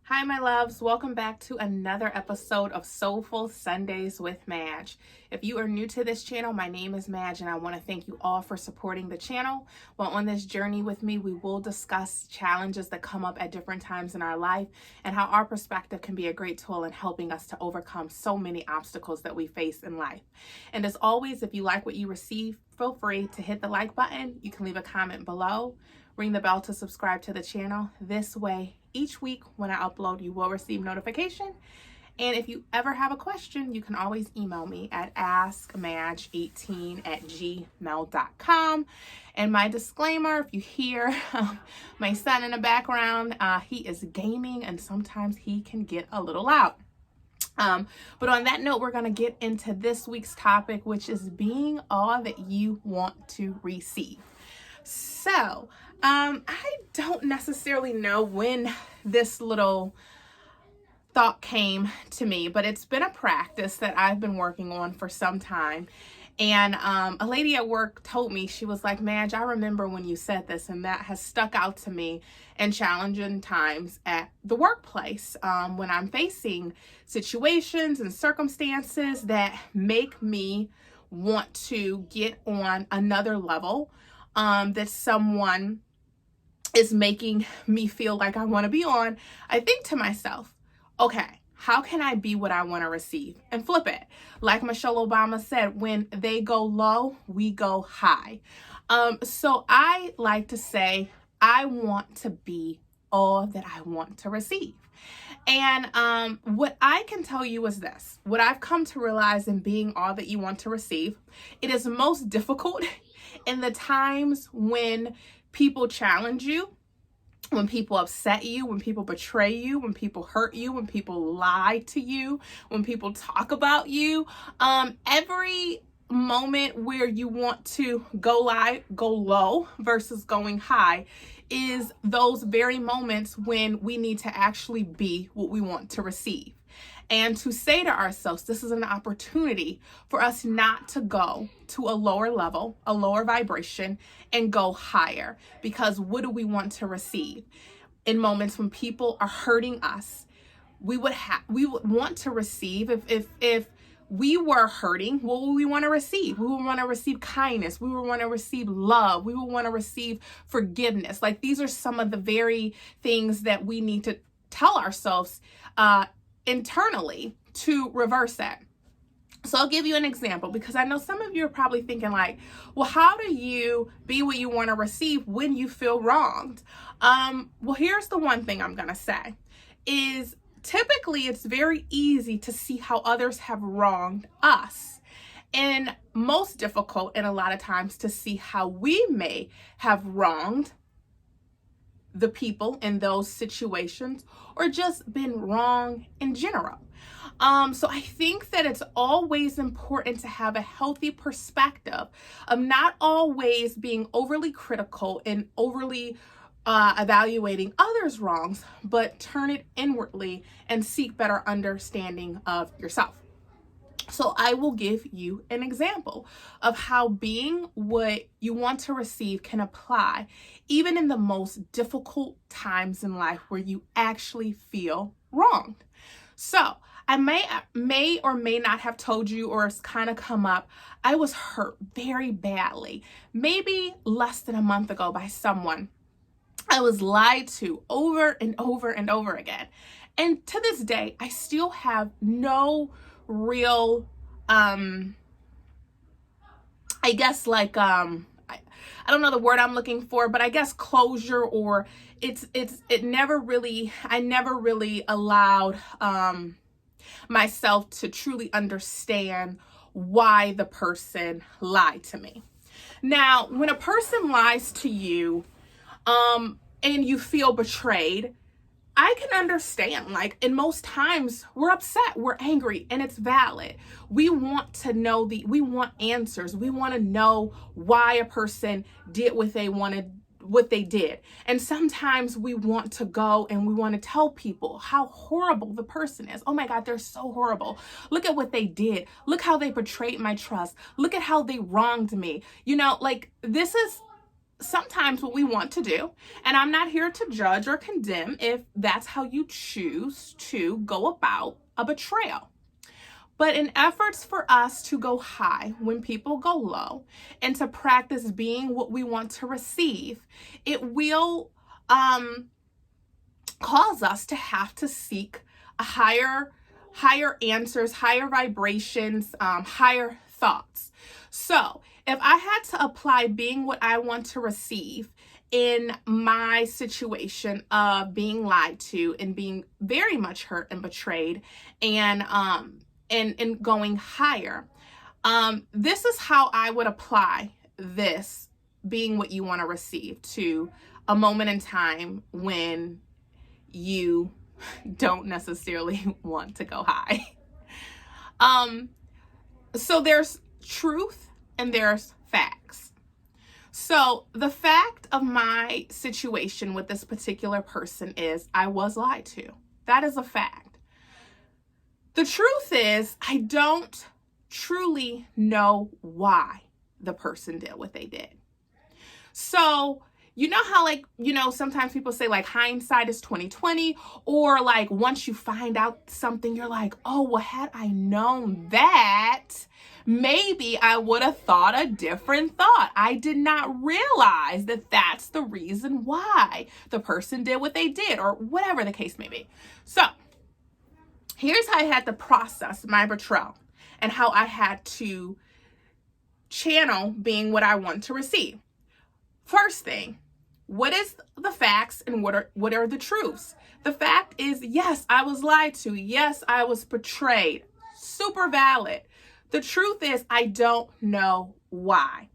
Hi, my loves. Welcome back to another episode of Soulful Sundays with Madge. If you are new to this channel, my name is Madge, and I want to thank you all for supporting the channel. Well, on this journey with me, we will discuss challenges that come up at different times in our life and how our perspective can be a great tool in helping us to overcome so many obstacles that we face in life. And as always, if you like what you receive, feel free to hit the like button. You can leave a comment below. Ring the bell to subscribe to the channel. This way, each week when I upload, you will receive notification. And if you ever have a question, you can always email me at askmadge18@gmail.com. And my disclaimer, if you hear my son in the background, he is gaming and sometimes he can get a little loud. But on that note, we're going to get into this week's topic, which is being all that you want to receive. So, I don't necessarily know when this little thought came to me, but it's been a practice that I've been working on for some time. And a lady at work told me, she was like, Madge, I remember when you said this, and that has stuck out to me in challenging times at the workplace, when I'm facing situations and circumstances that make me want to get on another level, that someone is making me feel like I want to be on. I think to myself, okay, how can I be what I want to receive? And flip it. Like Michelle Obama said, when they go low, we go high. So I like to say, I want to be all that I want to receive. And what I can tell you is this. What I've come to realize in being all that you want to receive, it is most difficult in the times when people challenge you, when people upset you, when people betray you, when people hurt you, when people lie to you, when people talk about you. Every moment where you want to go low versus going high is those very moments when we need to actually be what we want to receive. And to say to ourselves, this is an opportunity for us not to go to a lower level, a lower vibration, and go higher. Because what do we want to receive? In moments when people are hurting us, we would want to receive, if we were hurting, what would we want to receive? We would want to receive kindness. We would want to receive love. We would want to receive forgiveness. Like, these are some of the very things that we need to tell ourselves internally to reverse that. So I'll give you an example, because I know some of you are probably thinking like, well, how do you be what you want to receive when you feel wronged? Well, here's the one thing I'm going to say is typically it's very easy to see how others have wronged us, and most difficult and a lot of times to see how we may have wronged the people in those situations or just been wrong in general. So I think that it's always important to have a healthy perspective of not always being overly critical and overly evaluating others' wrongs, but turn it inwardly and seek better understanding of yourself. So I will give you an example of how being what you want to receive can apply even in the most difficult times in life where you actually feel wronged. So I may or may not have told you, or it's kind of come up, I was hurt very badly, maybe less than a month ago, by someone. I was lied to over and over and over again. And to this day, I still have no real, I guess like, I don't know the word I'm looking for, but I guess closure, or I never really allowed, myself to truly understand why the person lied to me. Now, when a person lies to you, and you feel betrayed, I can understand, like, and most times we're upset, we're angry, and it's valid. We want to know we want answers. We want to know why a person did what they did. And sometimes we want to go and we want to tell people how horrible the person is. Oh my God, they're so horrible. Look at what they did. Look how they betrayed my trust. Look at how they wronged me. You know, like, this is sometimes what we want to do, and I'm not here to judge or condemn if that's how you choose to go about a betrayal. But in efforts for us to go high when people go low and to practice being what we want to receive, it will cause us to have to seek a higher answers, higher vibrations, higher thoughts. So if I had to apply being what I want to receive in my situation of being lied to and being very much hurt and betrayed and going higher, this is how I would apply this being what you want to receive to a moment in time when you don't necessarily want to go high. So there's truth and there's facts. So the fact of my situation with this particular person is I was lied to. That is a fact. The truth is I don't truly know why the person did what they did. So you know how, like, you know, sometimes people say like hindsight is 20/20, or like once you find out something, you're like, oh, well, had I known that, maybe I would have thought a different thought. I did not realize that that's the reason why the person did what they did, or whatever the case may be. So here's how I had to process my betrayal and how I had to channel being what I want to receive. First thing, what is the facts and what are the truths? The fact is, yes, I was lied to. Yes, I was betrayed. Super valid. The truth is, I don't know why.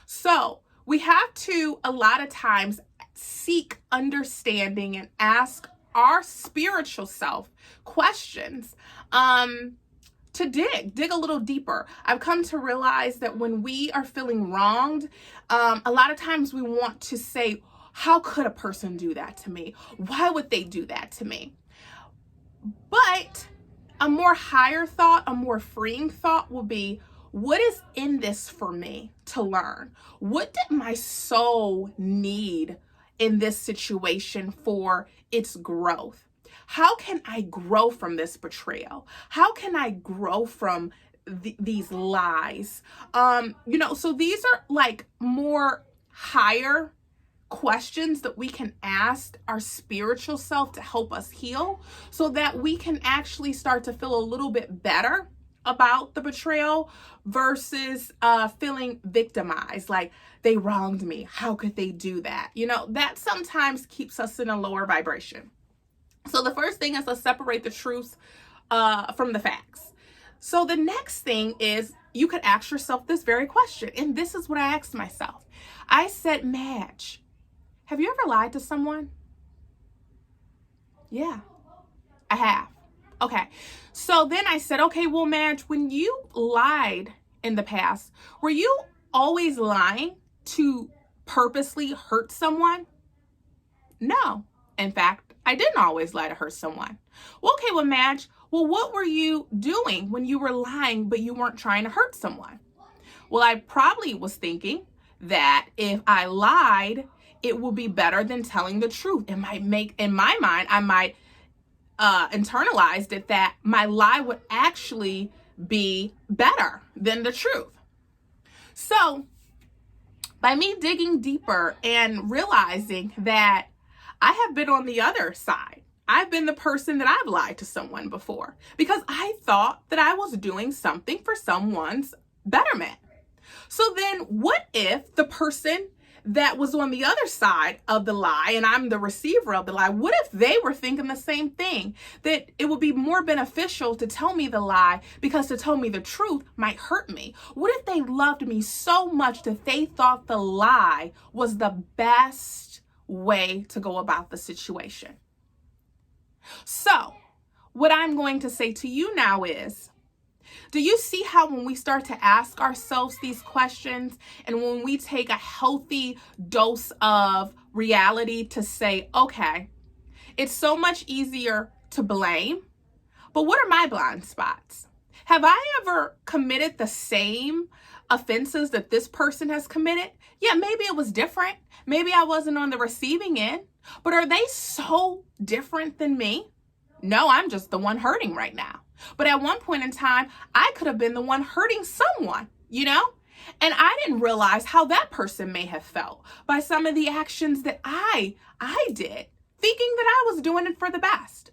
So we have to, a lot of times, seek understanding and ask our spiritual self questions to dig a little deeper. I've come to realize that when we are feeling wronged, a lot of times we want to say, how could a person do that to me? Why would they do that to me? But a more higher thought, a more freeing thought will be, what is in this for me to learn? What did my soul need in this situation for its growth? How can I grow from this betrayal? How can I grow from these lies? So these are like more higher questions that we can ask our spiritual self to help us heal, so that we can actually start to feel a little bit better about the betrayal versus feeling victimized, like they wronged me. How could they do that? That sometimes keeps us in a lower vibration. So the first thing is to separate the truth from the facts. So the next thing is you could ask yourself this very question. And this is what I asked myself. I said, Madge, have you ever lied to someone? Yeah, I have. Okay. So then I said, okay, well, Madge, when you lied in the past, were you always lying to purposely hurt someone? No. In fact, I didn't always lie to hurt someone. Well, okay, well, Madge, what were you doing when you were lying, but you weren't trying to hurt someone? Well, I probably was thinking that if I lied, it would be better than telling the truth. It might make, in my mind, I might internalized it that my lie would actually be better than the truth. So by me digging deeper and realizing that I have been on the other side, I've been the person that I've lied to someone before because I thought that I was doing something for someone's betterment. So then what if the person that was on the other side of the lie and I'm the receiver of the lie, what if they were thinking the same thing, that it would be more beneficial to tell me the lie because to tell me the truth might hurt me? What if they loved me so much that they thought the lie was the best way to go about the situation? So what I'm going to say to you now is, do you see how when we start to ask ourselves these questions and when we take a healthy dose of reality to say, okay, it's so much easier to blame, but what are my blind spots? Have I ever committed the same offenses that this person has committed, yeah, maybe it was different. Maybe I wasn't on the receiving end, but are they so different than me? No, I'm just the one hurting right now. But at one point in time, I could have been the one hurting someone, you know? And I didn't realize how that person may have felt by some of the actions that I did, thinking that I was doing it for the best.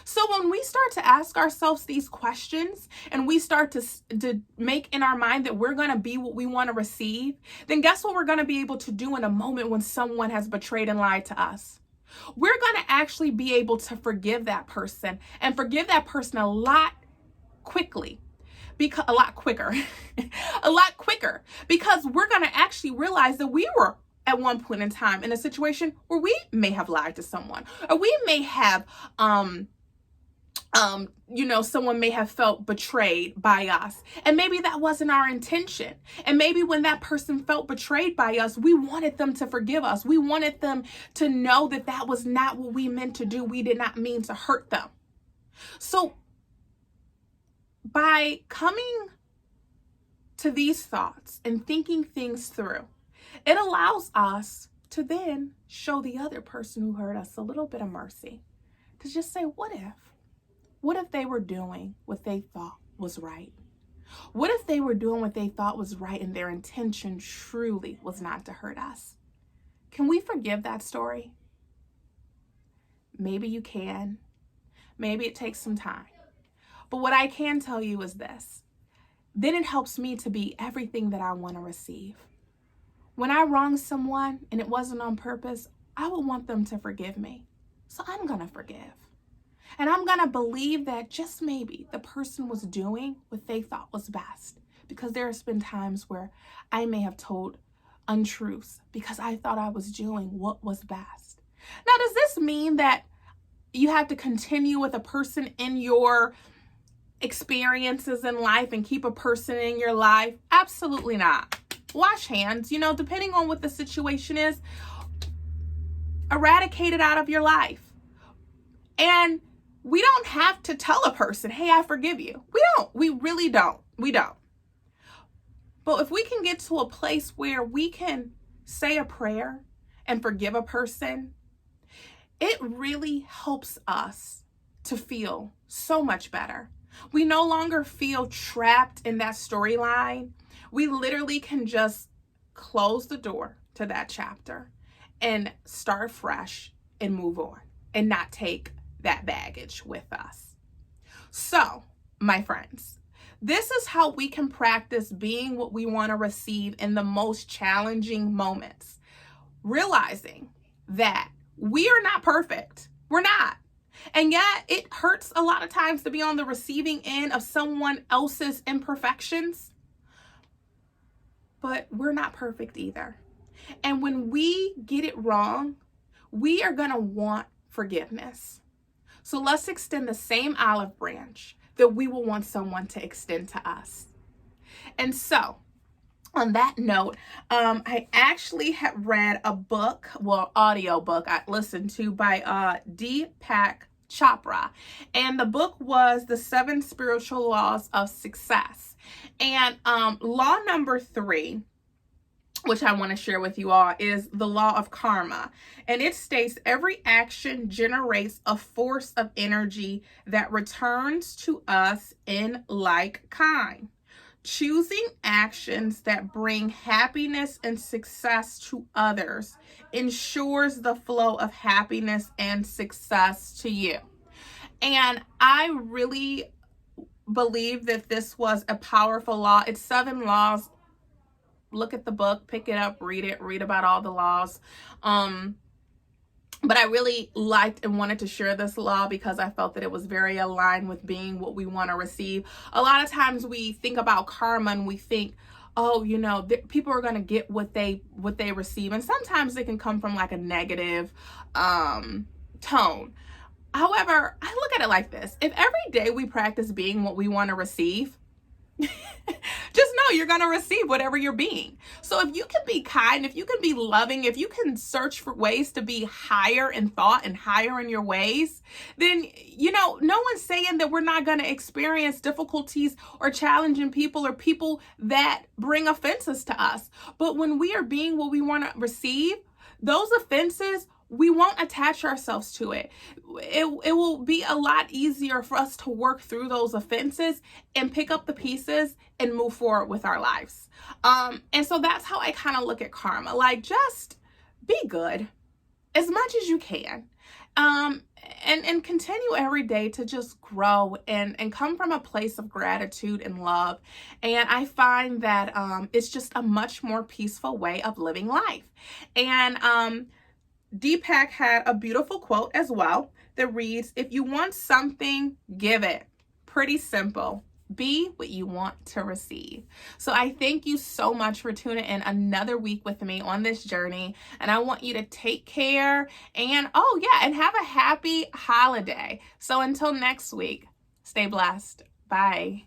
So when we start to ask ourselves these questions and we start to make in our mind that we're going to be what we want to receive, then guess what we're going to be able to do in a moment when someone has betrayed and lied to us? We're going to actually be able to forgive that person and forgive that person a lot quicker, because we're going to actually realize that we were at one point in time in a situation where we may have lied to someone, or we may have, someone may have felt betrayed by us. And maybe that wasn't our intention. And maybe when that person felt betrayed by us, we wanted them to forgive us. We wanted them to know that that was not what we meant to do. We did not mean to hurt them. So by coming to these thoughts and thinking things through, it allows us to then show the other person who hurt us a little bit of mercy, to just say, what if they were doing what they thought was right? What if they were doing what they thought was right and their intention truly was not to hurt us? Can we forgive that story? Maybe you can. Maybe it takes some time. But what I can tell you is this. Then it helps me to be everything that I want to receive. When I wrong someone and it wasn't on purpose, I would want them to forgive me. So I'm going to forgive. And I'm going to believe that just maybe the person was doing what they thought was best. Because there has been times where I may have told untruths because I thought I was doing what was best. Now, does this mean that you have to continue with a person in your experiences in life and keep a person in your life? Absolutely not. Wash hands, depending on what the situation is, eradicate it out of your life. And we don't have to tell a person, hey, I forgive you. We really don't. We don't. But if we can get to a place where we can say a prayer and forgive a person, it really helps us to feel so much better. We no longer feel trapped in that storyline. We literally can just close the door to that chapter and start fresh and move on and not take that baggage with us. So, my friends, this is how we can practice being what we want to receive in the most challenging moments. Realizing that we are not perfect. We're not. And yet it hurts a lot of times to be on the receiving end of someone else's imperfections. But we're not perfect either. And when we get it wrong, we are going to want forgiveness. So let's extend the same olive branch that we will want someone to extend to us. And so, on that note, I actually had read a book, audio book I listened to by Deepak Chopra. And the book was The 7 Spiritual Laws of Success. And law number 3, which I want to share with you all, is the law of karma. And it states every action generates a force of energy that returns to us in like kind. Choosing actions that bring happiness and success to others ensures the flow of happiness and success to you. And I really believe that this was a powerful law. It's 7 laws. Look at the book, pick it up, read it, read about all the laws. But I really liked and wanted to share this law because I felt that it was very aligned with being what we want to receive. A lot of times we think about karma and we think, oh, people are going to get what they receive. And sometimes it can come from like a negative tone. However, I look at it like this. If every day we practice being what we want to receive, just know you're going to receive whatever you're being. So if you can be kind, if you can be loving, if you can search for ways to be higher in thought and higher in your ways, then, no one's saying that we're not going to experience difficulties or challenging people or people that bring offenses to us. But when we are being what we want to receive, those offenses, we won't attach ourselves to it. It will be a lot easier for us to work through those offenses and pick up the pieces and move forward with our lives. And so that's how I kind of look at karma. Like, just be good as much as you can. And continue every day to just grow and come from a place of gratitude and love. And I find that it's just a much more peaceful way of living life. And Deepak had a beautiful quote as well that reads, "If you want something, give it." Pretty simple. Be what you want to receive. So I thank you so much for tuning in another week with me on this journey. And I want you to take care and have a happy holiday. So until next week, stay blessed. Bye.